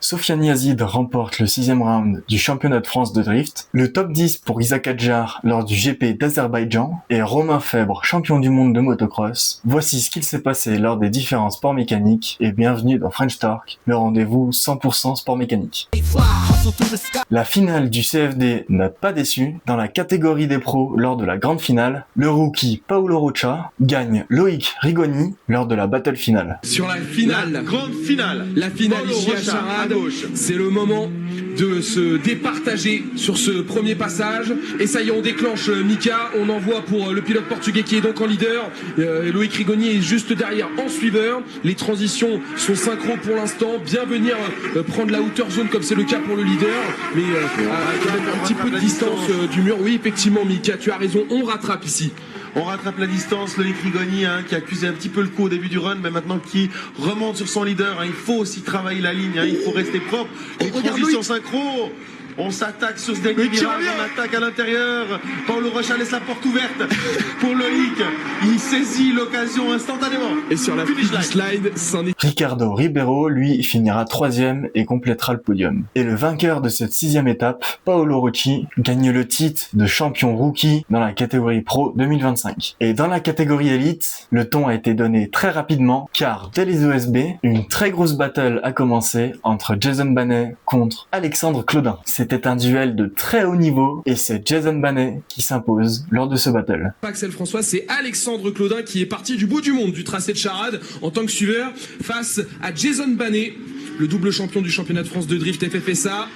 Sofiane Yazid remporte le 6e round du championnat de France de drift, le top 10 pour Isaac Adjar lors du GP d'Azerbaïdjan et Romain Febvre, champion du monde de motocross. Voici ce qu'il s'est passé lors des différents sports mécaniques et bienvenue dans French Torque, le rendez-vous 100% sport mécanique. La finale du CFD n'a pas déçu. Dans la catégorie des pros lors de la grande finale, le rookie Paolo Rocha gagne Loïc Rigoni lors de la battle finale. Sur la finale, la grande finale, la finale Paolo ici à Rocha, Charade, à gauche. c'est le moment de se départager sur ce premier passage. Et ça y est, on déclenche Mika, on envoie pour le pilote portugais qui est donc en leader. Loïc Rigoni est juste derrière en suiveur. Les transitions sont synchro pour l'instant. Bien venir prendre la hauteur zone comme c'est le cas pour le leader. Mais un petit peu de distance du mur. Oui, effectivement, Mika, tu as raison, on rattrape ici. On rattrape la distance, Loïc Rigoni qui accusait un petit peu le coup au début du run, mais maintenant qui remonte sur son leader. Il faut aussi travailler la ligne, il faut rester propre. Les transitions synchro. On s'attaque sur ce dernier virage, on attaque à l'intérieur. Paolo Rocha laisse la porte ouverte pour Loïc. Il saisit l'occasion instantanément. Et sur la finish line, c'en est... Ricardo Ribeiro, lui, finira 3e et complétera le podium. Et le vainqueur de cette 6e étape, Paolo Rocci, gagne le titre de champion rookie dans la catégorie Pro 2025. Et dans la catégorie Elite, le ton a été donné très rapidement, car dès les OSB, une très grosse battle a commencé entre Jason Banet contre Alexandre Claudin. C'était un duel de très haut niveau et c'est Jason Banet qui s'impose lors de ce battle. Pas Axel François, c'est Alexandre Claudin qui est parti du bout du monde du tracé de Charade en tant que suiveur face à Jason Banet, le double champion du championnat de France de drift FFSA.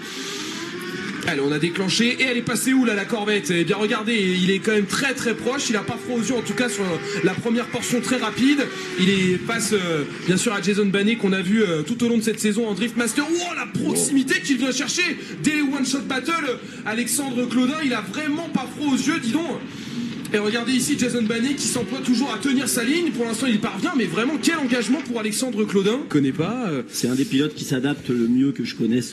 Allez, on a déclenché et elle est passée où là la Corvette? Eh bien regardez, il est quand même très très proche, il a pas froid aux yeux en tout cas sur la première portion très rapide. Il est face bien sûr à Jason Banet qu'on a vu tout au long de cette saison en Drift Master. Oh la proximité qu'il vient chercher dès One Shot Battle. Alexandre Claudin, il a vraiment pas froid aux yeux, dis donc. Et regardez ici Jason Banet qui s'emploie toujours à tenir sa ligne. Pour l'instant, il parvient, mais vraiment quel engagement pour Alexandre Claudin. Je connais pas. C'est un des pilotes qui s'adapte le mieux que je connaisse.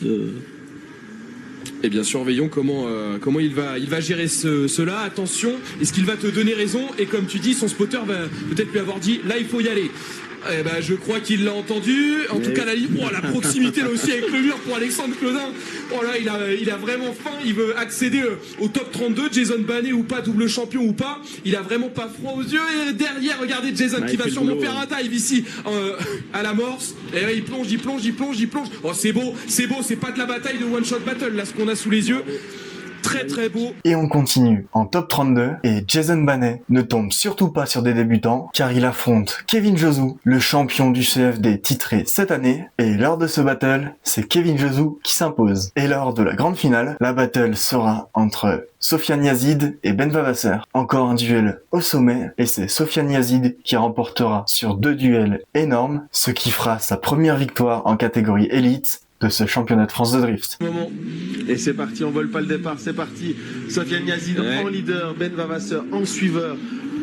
Eh bien, surveillons comment il va gérer cela. Attention, est-ce qu'il va te donner raison? Et comme tu dis, son spotter va peut-être lui avoir dit, là, il faut y aller. Eh ben, je crois qu'il l'a entendu. En tout cas, la proximité là aussi avec le mur pour Alexandre Claudin. Oh là, il a vraiment faim. Il veut accéder au top 32. Jason Banet ou pas, double champion ou pas. Il a vraiment pas froid aux yeux. Et derrière, regardez Jason qui va sûrement faire un dive ici à l'amorce. Et là, il plonge. Oh, c'est beau. C'est pas de la bataille de One Shot Battle là, ce qu'on a sous les yeux. Très très beau. Et on continue en top 32 et Jason Banet ne tombe surtout pas sur des débutants car il affronte Kevin Josou, le champion du CFD titré cette année, et lors de ce battle, c'est Kevin Josou qui s'impose. Et lors de la grande finale, la battle sera entre Sofiane Yazid et Ben Vavasser. Encore un duel au sommet et c'est Sofiane Yazid qui remportera sur 2 duels énormes, ce qui fera sa première victoire en catégorie élite de ce championnat de France de drift. Et c'est parti, on vole pas le départ, c'est parti. Sofiane Yazid en leader, Ben Vavasser en suiveur.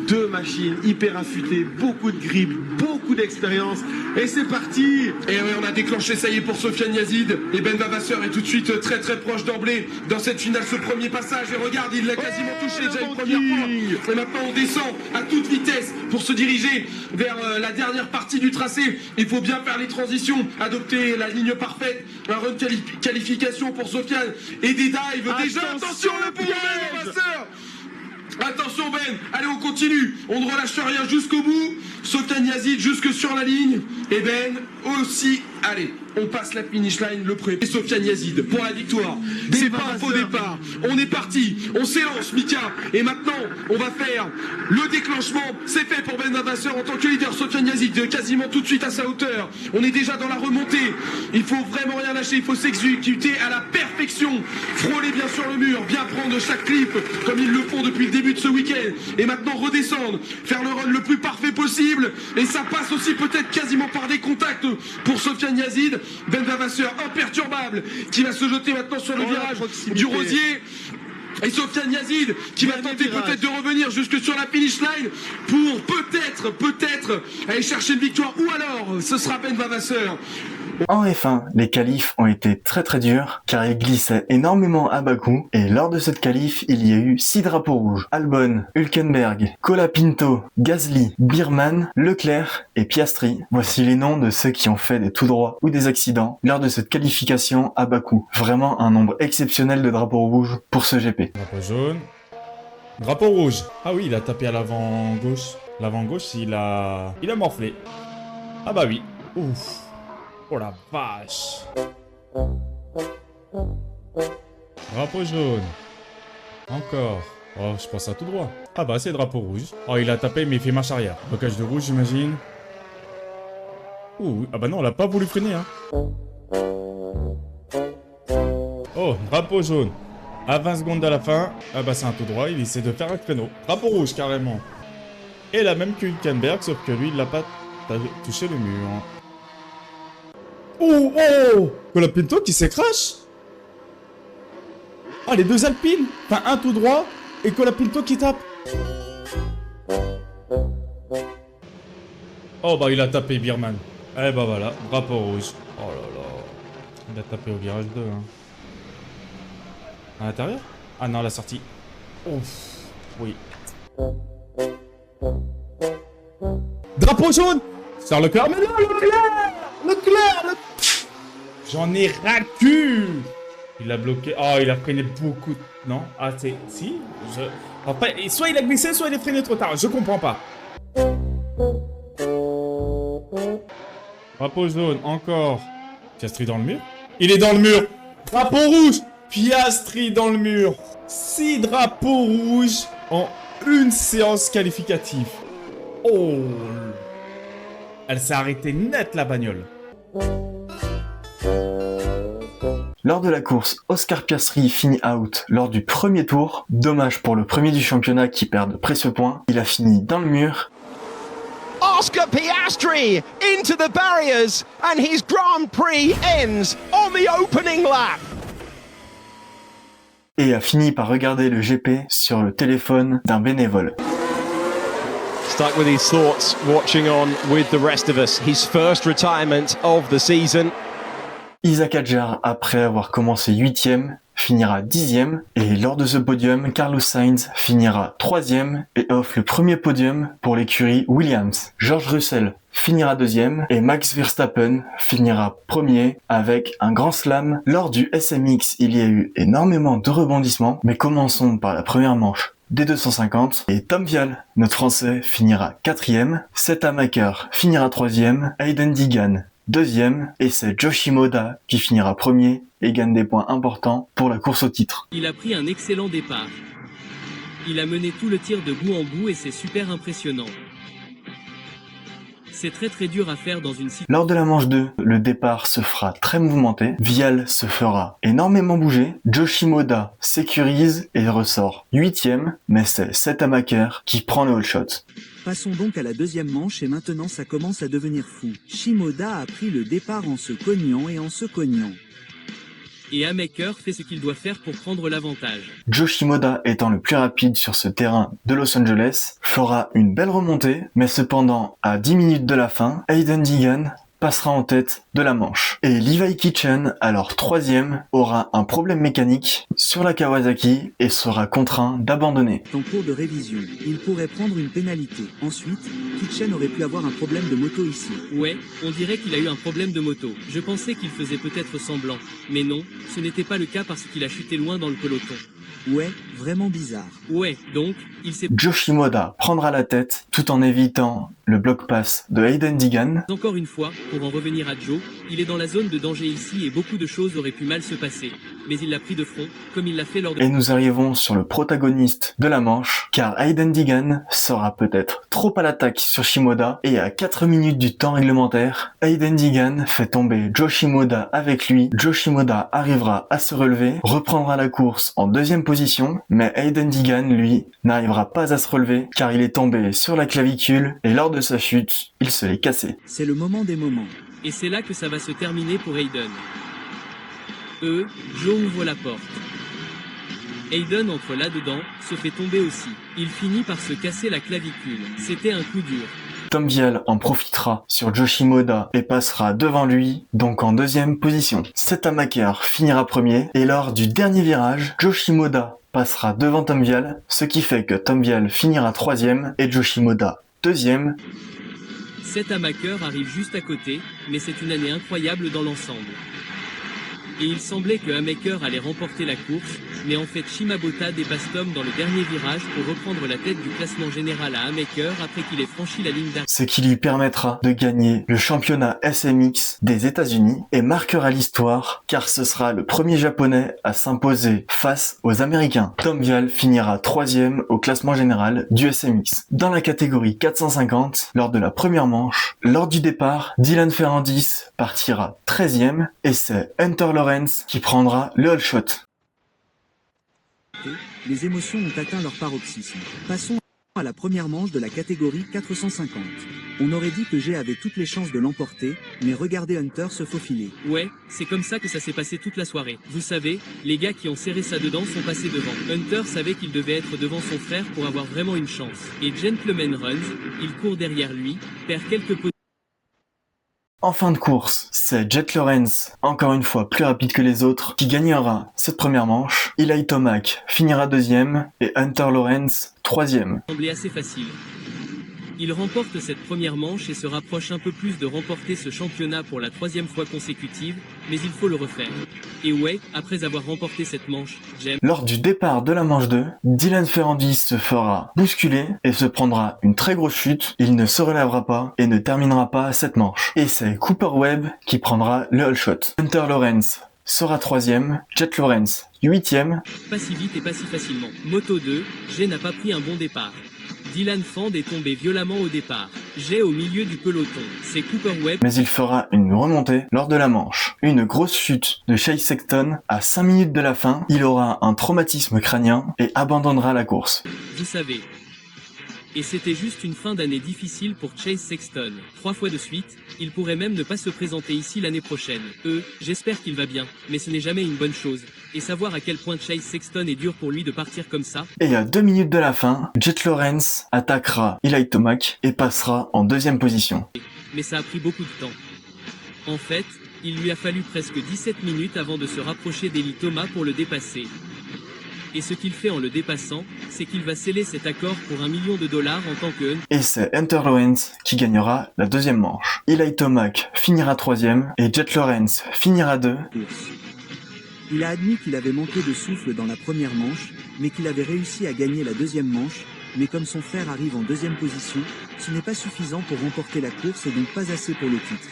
2 machines hyper affûtées, beaucoup de grip, beaucoup d'expérience. Et c'est parti. Et oui, on a déclenché, ça y est, pour Sofiane Yazid. Et Ben Vavasser est tout de suite très très proche d'emblée dans cette finale, ce premier passage. Et regarde, il l'a quasiment touché déjà une première fois. Et maintenant, on descend à toute vitesse pour se diriger vers la dernière partie du tracé. Il faut bien faire les transitions, adopter la ligne parfaite. Un run qualification pour Sofiane. Et des dives. Déjà, attention, le pour Ben Vavasser. Attention Ben, allez on continue, on ne relâche rien jusqu'au bout. Sofiane Yazid jusque sur la ligne. Et Ben aussi, allez, on passe la finish line, le premier. Et Sofiane Yazid pour la victoire. C'est pas un faux départ, on est parti, on s'élance Mika. Et maintenant, on va faire le déclenchement. C'est fait pour Ben Vavasser en tant que leader. Sofiane Yazid quasiment tout de suite à sa hauteur. On est déjà dans la remontée. Il faut vraiment rien lâcher, il faut s'exécuter à la perfection. Frôler bien sur le mur, bien prendre chaque clip comme ils le font depuis le début de ce week-end. Et maintenant redescendre, faire le run le plus parfait possible. Et ça passe aussi peut-être quasiment par des contacts pour Sofiane Yazid. Ben Vavasser imperturbable qui va se jeter maintenant sur le virage du Rosier. Et Sofiane Yazid qui va tenter peut-être de revenir jusque sur la finish line pour peut-être aller chercher une victoire. Ou alors, ce sera Ben Vavasseur. En F1, les qualifs ont été très durs car ils glissaient énormément à Bakou et lors de cette qualif, il y a eu 6 drapeaux rouges. Albon, Hülkenberg, Colapinto, Gasly, Biermann, Leclerc et Piastri. Voici les noms de ceux qui ont fait des tout droits ou des accidents lors de cette qualification à Bakou. Vraiment un nombre exceptionnel de drapeaux rouges pour ce GP. Drapeau jaune. Drapeau rouge. Ah oui, il a tapé à l'avant gauche. L'avant gauche, il a morflé. Ah bah oui. Ouf. Oh la vache. Drapeau jaune. Encore. Oh, je pense à tout droit. Ah bah, c'est drapeau rouge. Oh, il a tapé, mais il fait marche arrière. Blocage de rouge, j'imagine. Ouh, ah bah non, on l'a pas voulu freiner, hein. Oh, drapeau jaune. À 20 secondes à la fin. Ah bah, c'est un tout droit, il essaie de faire un créneau. Drapeau rouge, carrément. Et la même que Hülkenberg, sauf que lui, il l'a pas touché le mur. Oh, oh! Colapinto qui s'écrache. Ah, les deux Alpines. Enfin, un tout droit et Colapinto qui tape. Oh, bah, il a tapé Biermann. Eh bah, voilà, drapeau rouge. Oh là là. Il a tapé au virage 2, hein. À l'intérieur? Ah non, la sortie. Ouf. Oui. Drapeau jaune! Sors Leclerc, mais non, Leclerc! J'en ai racu! Il a bloqué. Oh, il a freiné beaucoup. Non? Ah, c'est. Si? Après, soit il a glissé, soit il a freiné trop tard. Je comprends pas. Drapeau jaune, encore. Piastri dans le mur? Il est dans le mur! Drapeau rouge! Piastri dans le mur! 6 drapeaux rouges en une séance qualificative. Oh! Elle s'est arrêtée net, la bagnole. Lors de la course, Oscar Piastri finit out lors du premier tour. Dommage pour le premier du championnat qui perd de précieux points. Il a fini dans le mur. Oscar Piastri into the barriers and his Grand Prix ends on the opening lap. Et a fini par regarder le GP sur le téléphone d'un bénévole. Stuck with his thoughts, watching on with the rest of us. His first retirement of the season. Isaac Hadjar, après avoir commencé 8ème, finira 10ème. Et lors de ce podium, Carlos Sainz finira 3ème et offre le premier podium pour l'écurie Williams. George Russell finira 2ème et Max Verstappen finira 1er avec un grand slam. Lors du SMX, il y a eu énormément de rebondissements, mais commençons par la première manche des 250 et Tom Vial, notre français, finira 4ème, Seth Hamaker finira 3ème, Hayden Deegan 2ème et c'est Joe Shimoda qui finira 1er et gagne des points importants pour la course au titre. Il a pris un excellent départ. Il a mené tout le tir de bout en bout et c'est super impressionnant. C'est très dur à faire dans une situation. Lors de la manche 2, le départ se fera très mouvementé. Vial se fera énormément bouger. Joe Shimoda sécurise et ressort 8ème, mais c'est Seth Hamaker qui prend le all shot. Passons donc à la deuxième manche et maintenant ça commence à devenir fou. Shimoda a pris le départ en se cognant et en se cognant. Et Hamaker fait ce qu'il doit faire pour prendre l'avantage. Joe Shimoda étant le plus rapide sur ce terrain de Los Angeles, fera une belle remontée, mais cependant, à 10 minutes de la fin, Hayden Deegan passera en tête de la manche. Et Levi Kitchen, alors 3ème, aura un problème mécanique sur la Kawasaki et sera contraint d'abandonner. En cours de révision, il pourrait prendre une pénalité. Ensuite, Kitchen aurait pu avoir un problème de moto ici. Ouais, on dirait qu'il a eu un problème de moto. Je pensais qu'il faisait peut-être semblant. Mais non, ce n'était pas le cas parce qu'il a chuté loin dans le peloton. Ouais, vraiment bizarre. Ouais, donc, il s'est... Joe Shimoda prendra la tête tout en évitant le bloc pass de Hayden Deegan. Encore une fois, pour en revenir à Joe, il est dans la zone de danger ici et beaucoup de choses auraient pu mal se passer. Mais il l'a pris de front, comme il l'a fait lors de... Et nous arrivons sur le protagoniste de la manche, car Hayden Deegan sera peut-être trop à l'attaque sur Shimoda, et à 4 minutes du temps réglementaire, Hayden Deegan fait tomber Joe Shimoda avec lui. Joe Shimoda arrivera à se relever, reprendra la course en deuxième position, mais Hayden Deegan, lui, n'arrivera pas à se relever, car il est tombé sur la clavicule, et lors de sa chute, il se l'est cassé. C'est le moment des moments. Et c'est là que ça va se terminer pour Hayden. Joe ouvre la porte. Hayden entre là-dedans, se fait tomber aussi. Il finit par se casser la clavicule. C'était un coup dur. Tom Vialle en profitera sur Joe Shimoda et passera devant lui, donc en deuxième position. Seth Hamaker finira premier et lors du dernier virage, Joe Shimoda passera devant Tom Vialle, ce qui fait que Tom Vialle finira troisième et Joe Shimoda deuxième. Seth Hamaker arrive juste à côté, mais c'est une année incroyable dans l'ensemble. Et il semblait que Hamaker allait remporter la course, mais en fait Shimabota dépasse Tom dans le dernier virage pour reprendre la tête du classement général à Hamaker après qu'il ait franchi la ligne d'arrivée. Ce qui lui permettra de gagner le championnat SMX des États-Unis et marquera l'histoire car ce sera le premier japonais à s'imposer face aux Américains. Tom Vialle finira troisième au classement général du SMX. Dans la catégorie 450, lors de la première manche, lors du départ, Dylan Ferrandis partira 13e et c'est Hunter Lawrence qui prendra le all shot. Les émotions ont atteint leur paroxysme. Passons à la première manche de la catégorie 450. On aurait dit que Jay avait toutes les chances de l'emporter, mais regardez Hunter se faufiler. Ouais, c'est comme ça que ça s'est passé toute la soirée. Vous savez, les gars qui ont serré ça dedans sont passés devant. Hunter savait qu'il devait être devant son frère pour avoir vraiment une chance. Et Gentleman Runs, il court derrière lui, perd quelques positions. En fin de course, c'est Jet Lawrence, encore une fois plus rapide que les autres, qui gagnera cette première manche. Eli Tomac finira deuxième et Hunter Lawrence troisième. Semblait assez facile. Il remporte cette première manche et se rapproche un peu plus de remporter ce championnat pour la troisième fois consécutive, mais il faut le refaire. Et ouais, après avoir remporté cette manche, j'aime. Lors du départ de la manche 2, Dylan Ferrandis se fera bousculer et se prendra une très grosse chute. Il ne se relèvera pas et ne terminera pas cette manche. Et c'est Cooper Webb qui prendra le all shot. Hunter Lawrence sera troisième, Jet Lawrence 8e. Pas si vite et pas si facilement. Moto 2, Jay n'a pas pris un bon départ. Dylan Fand est tombé violemment au départ. Jay au milieu du peloton. C'est Cooper Webb. Mais il fera une remontée lors de la manche. Une grosse chute de Chase Sexton à 5 minutes de la fin. Il aura un traumatisme crânien et abandonnera la course. Vous savez. Et c'était juste une fin d'année difficile pour Chase Sexton. 3 fois de suite, il pourrait même ne pas se présenter ici l'année prochaine. J'espère qu'il va bien, mais ce n'est jamais une bonne chose. Et savoir à quel point Chase Sexton est dur pour lui de partir comme ça. Et à 2 minutes de la fin, Jet Lawrence attaquera Eli Tomac et passera en deuxième position. Mais ça a pris beaucoup de temps. En fait, il lui a fallu presque 17 minutes avant de se rapprocher d'Eli Thomas pour le dépasser. Et ce qu'il fait en le dépassant, c'est qu'il va sceller cet accord pour $1 million en tant que... Et c'est Hunter Lawrence qui gagnera la deuxième manche. Eli Tomac finira troisième et Jet Lawrence finira 2. Il a admis qu'il avait manqué de souffle dans la première manche, mais qu'il avait réussi à gagner la deuxième manche, mais comme son frère arrive en deuxième position, ce n'est pas suffisant pour remporter la course et donc pas assez pour le titre.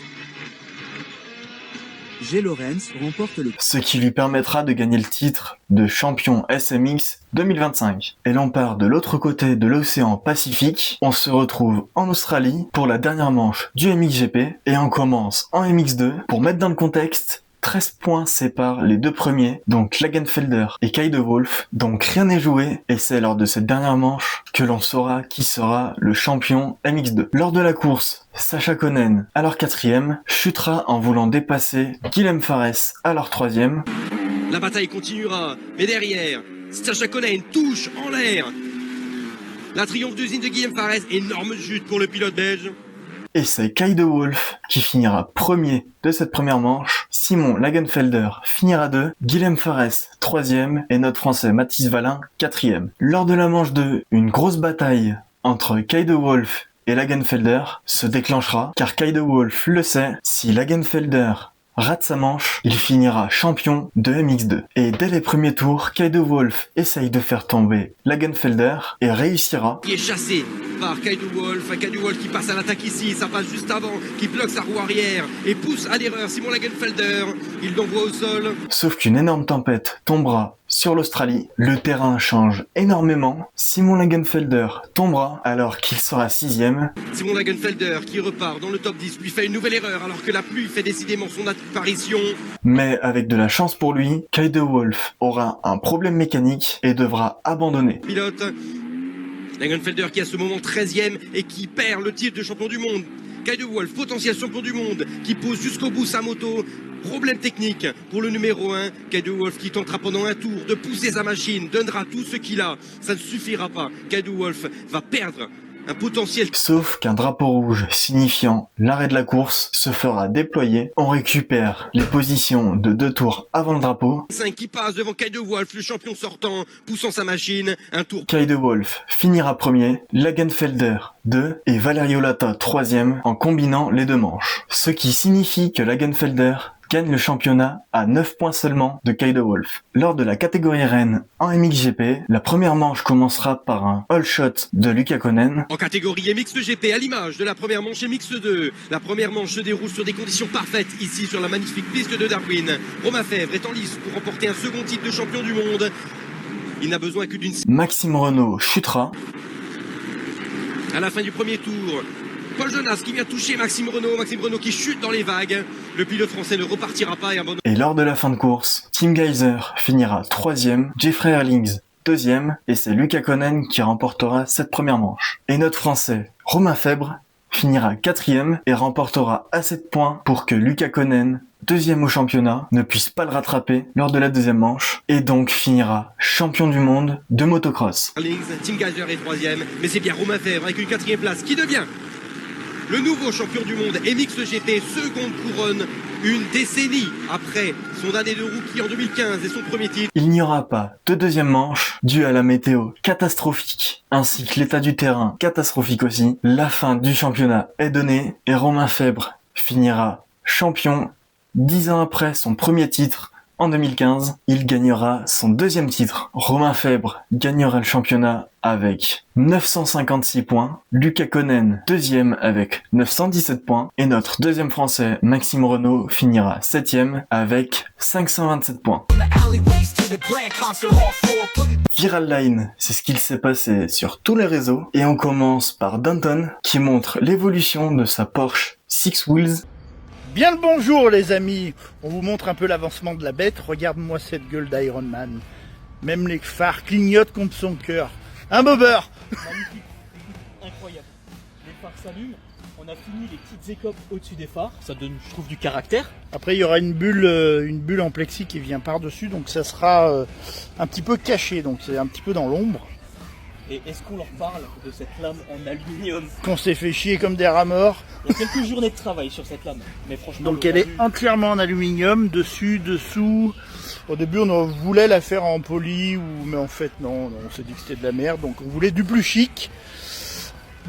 Jay Lawrence remporte le... Ce qui lui permettra de gagner le titre de champion SMX 2025. Et l'on part de l'autre côté de l'océan Pacifique, on se retrouve en Australie pour la dernière manche du MXGP et on commence en MX2. Pour mettre dans le contexte, 13 points séparent les deux premiers, donc Lagenfelder et Kay de Wolf, donc rien n'est joué, et c'est lors de cette dernière manche que l'on saura qui sera le champion MX2. Lors de la course, Sasha Conen, à leur 4e, chutera en voulant dépasser Guilhem Fares à leur 3e. La bataille continuera, mais derrière, Sasha Conen touche en l'air. La triomphe d'usine de Guilhem Fares, énorme chute pour le pilote belge. Et c'est Kay de Wolf qui finira premier de cette première manche. Simon Lagenfelder finira 2, Guilhem Fares 3e et notre français Mathis Valin 4e. Lors de la manche 2, une grosse bataille entre Kay de Wolf et Lagenfelder se déclenchera car Kay de Wolf le sait, si Lagenfelder rate sa manche, il finira champion de MX2. Et dès les premiers tours, Kay de Wolf essaye de faire tomber Lagenfelder et réussira. Qui est chassé par Kay de Wolf qui passe à l'attaque ici, ça passe juste avant, qui bloque sa roue arrière et pousse à l'erreur Simon Lagenfelder. Il l'envoie au sol. Sauf qu'une énorme tempête tombera sur l'Australie, le terrain change énormément, Simon Lagenfelder tombera alors qu'il sera 6e. Simon Lagenfelder qui repart dans le top 10 lui fait une nouvelle erreur alors que la pluie fait décidément son apparition. Mais avec de la chance pour lui, Kay de Wolf aura un problème mécanique et devra abandonner. Pilote Lagenfelder qui est à ce moment 13e et qui perd le titre de champion du monde. Kay de Wolf, potentiel champion du monde, qui pose jusqu'au bout sa moto. Problème technique pour le numéro 1, Kay de Wolf qui tentera pendant un tour de pousser sa machine, donnera tout ce qu'il a. Ça ne suffira pas. Kay de Wolf va perdre un potentiel. Sauf qu'un drapeau rouge signifiant l'arrêt de la course se fera déployer. On récupère les positions de 2 tours avant le drapeau. 5 qui passe devant Kay de Wolf, le champion sortant, poussant sa machine. Un tour. Kay de Wolf finira premier, Lagenfelder 2 et Valerio Lata 3e en combinant les 2 manches. Ce qui signifie que Lagenfelder gagne le championnat à 9 points seulement de Kay de Wolf. Lors de la catégorie reine en MXGP, la première manche commencera par un all shot de Luca Konen. En catégorie MXGP, à l'image de la première manche MX2, la première manche se déroule sur des conditions parfaites, ici sur la magnifique piste de Darwin. Romain Fèvre est en lice pour remporter un second titre de champion du monde. Il n'a besoin que d'une... Maxime Renault chutera. À la fin du premier tour, Paul Jonas qui vient toucher Maxime Renault qui chute dans les vagues. Le pilote français ne repartira pas et abandonne. Et lors de la fin de course, Tim Geiser finira 3e, Jeffrey Erlings 2e, et c'est Luca Konen qui remportera cette première manche. Et notre français, Romain Fèvre, finira 4e et remportera assez de points pour que Luca Konen, 2e au championnat, ne puisse pas le rattraper lors de la deuxième manche, et donc finira champion du monde de motocross. Erlings, Tim Geiser est 3e, mais c'est bien Romain Fèvre avec une 4e place qui devient le nouveau champion du monde MXGP, seconde couronne, une décennie après son année de rookie en 2015 et son premier titre. Il n'y aura pas de deuxième manche, due à la météo catastrophique, ainsi que l'état du terrain catastrophique aussi. La fin du championnat est donnée et Romain Fèvre finira champion 10 ans après son premier titre. En 2015, il gagnera son deuxième titre. Romain Fèvre gagnera le championnat avec 956 points. Luca Konen, 2e avec 917 points. Et notre deuxième français, Maxime Renault, finira 7e avec 527 points. Viral Line, c'est ce qu'il s'est passé sur tous les réseaux. Et on commence par Danton, qui montre l'évolution de sa Porsche Six Wheels. Bien le bonjour les amis, on vous montre un peu l'avancement de la bête, regarde-moi cette gueule d'Iron Man. Même les phares clignotent contre son cœur. Un bobber. Magnifique, incroyable. Les phares s'allument, on a fini les petites écopes au-dessus des phares, ça donne je trouve du caractère. Après il y aura une bulle en plexi qui vient par-dessus, donc ça sera un petit peu caché, donc c'est un petit peu dans l'ombre. Et est-ce qu'on leur parle de cette lame en aluminium? Qu'on s'est fait chier comme des rats morts. Il y a quelques journées de travail sur cette lame, mais franchement... Donc elle est entièrement en aluminium, dessus, dessous. Au début on voulait la faire en poly, mais en fait non, on s'est dit que c'était de la merde. Donc on voulait du plus chic,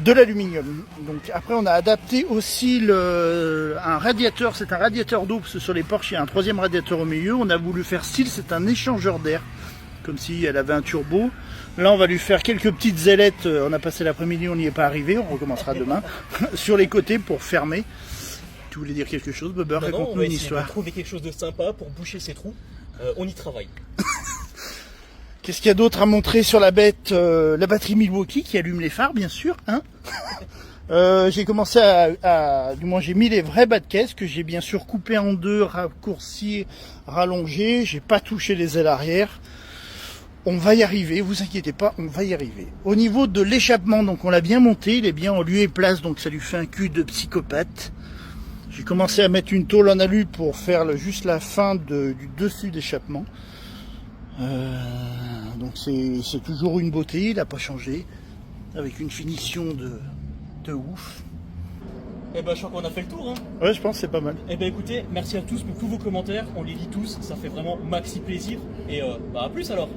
de l'aluminium. Donc après on a adapté aussi un radiateur, c'est un radiateur d'eau, parce que sur les Porsche il y a un troisième radiateur au milieu. On a voulu faire style, c'est un échangeur d'air, comme si elle avait un turbo. Là, on va lui faire quelques petites ailettes. On a passé l'après-midi, on n'y est pas arrivé. On recommencera demain. Sur les côtés pour fermer. Tu voulais dire quelque chose, Bubber? Raconte-nous une histoire. On va trouver quelque chose de sympa pour boucher ces trous. On y travaille. Qu'est-ce qu'il y a d'autre à montrer sur la bête? La batterie Milwaukee qui allume les phares, bien sûr. Hein. J'ai commencé du moins j'ai mis les vrais bas de caisse que j'ai bien sûr coupé en deux, raccourci, rallongé. J'ai pas touché les ailes arrière. On va y arriver, vous inquiétez pas, on va y arriver. Au niveau de l'échappement, donc on l'a bien monté, il est bien en lieu et place, donc ça lui fait un cul de psychopathe. J'ai commencé à mettre une tôle en alu pour faire juste la fin du dessus d'échappement. Donc c'est toujours une beauté, il n'a pas changé, avec une finition de ouf. Eh ben je crois qu'on a fait le tour. Hein. Ouais, je pense que c'est pas mal. Eh ben écoutez, merci à tous pour tous vos commentaires, on les lit tous, ça fait vraiment maxi plaisir. Et à plus alors.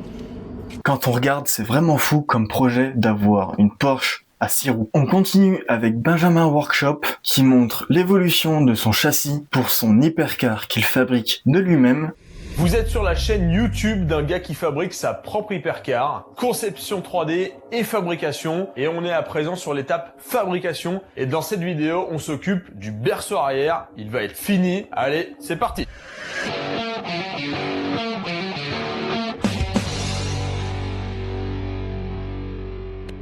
Quand on regarde, c'est vraiment fou comme projet d'avoir une Porsche à 6 roues. On continue avec Benjamin Workshop qui montre l'évolution de son châssis pour son hypercar qu'il fabrique de lui-même. Vous êtes sur la chaîne YouTube d'un gars qui fabrique sa propre hypercar, conception 3D et fabrication, et on est à présent sur l'étape fabrication. Et dans cette vidéo, on s'occupe du berceau arrière, il va être fini. Allez, c'est parti.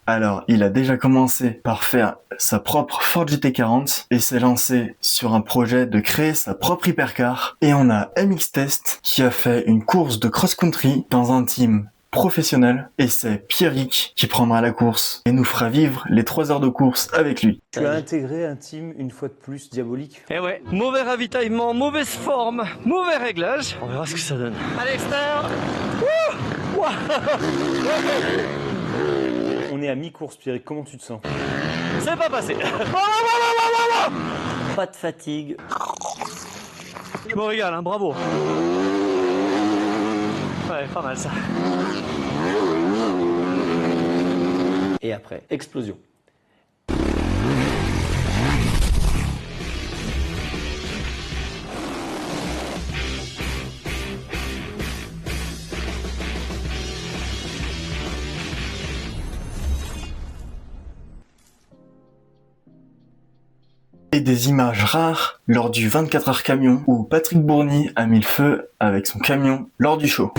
Alors, il a déjà commencé par faire sa propre Ford GT40 et s'est lancé sur un projet de créer sa propre hypercar. Et on a MX Test qui a fait une course de cross-country dans un team professionnel et c'est Pierrick qui prendra la course et nous fera vivre les 3 heures de course avec lui. Tu as intégré un team une fois de plus diabolique. Eh ouais, mauvais ravitaillement, mauvaise forme, mauvais réglage. On verra ce que ça donne. À l'extérieur. On est à mi-course, Pierrick, comment tu te sens? C'est pas passé. Pas de fatigue. Je me régale, hein, bravo. Ouais, pas mal ça. Et après, explosion. Et des images rares lors du 24 heures camion où Patrick Bourny a mis le feu avec son camion lors du show.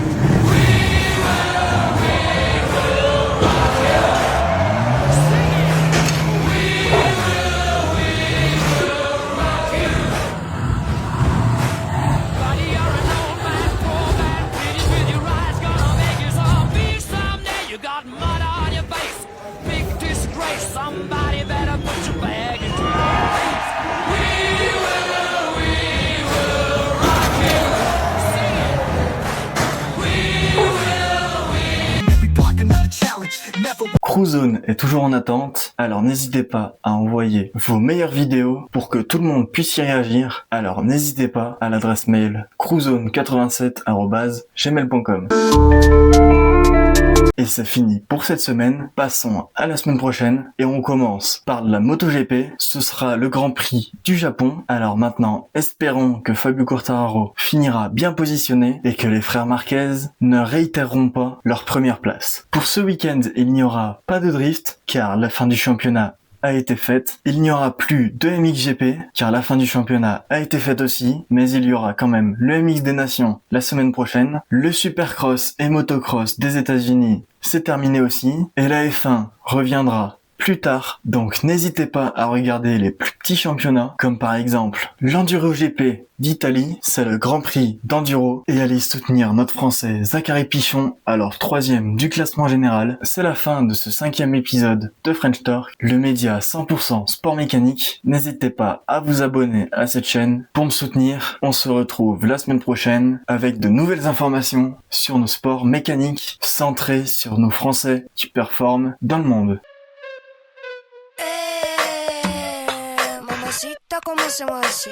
Crewzone est toujours en attente, alors n'hésitez pas à envoyer vos meilleures vidéos pour que tout le monde puisse y réagir. Alors n'hésitez pas à l'adresse mail crewzone87@gmail.com. Et c'est fini pour cette semaine, passons à la semaine prochaine et on commence par la MotoGP, ce sera le Grand Prix du Japon. Alors maintenant, espérons que Fabio Quartararo finira bien positionné et que les frères Marquez ne réitéreront pas leur première place. Pour ce week-end, il n'y aura pas de drift car la fin du championnat a été faite. Il n'y aura plus de MXGP car la fin du championnat a été faite aussi, mais il y aura quand même le MX des Nations la semaine prochaine. Le Supercross et Motocross des États-Unis, c'est terminé aussi et la F1 reviendra plus tard, donc n'hésitez pas à regarder les plus petits championnats, comme par exemple l'Enduro GP d'Italie, c'est le Grand Prix d'Enduro, et allez soutenir notre Français Zachary Pichon, alors 3e du classement général. C'est la fin de ce 5e épisode de French Torque, le média 100% sport mécanique. N'hésitez pas à vous abonner à cette chaîne pour me soutenir. On se retrouve la semaine prochaine avec de nouvelles informations sur nos sports mécaniques, centrés sur nos Français qui performent dans le monde. Mamacita, ¿cómo se llama así?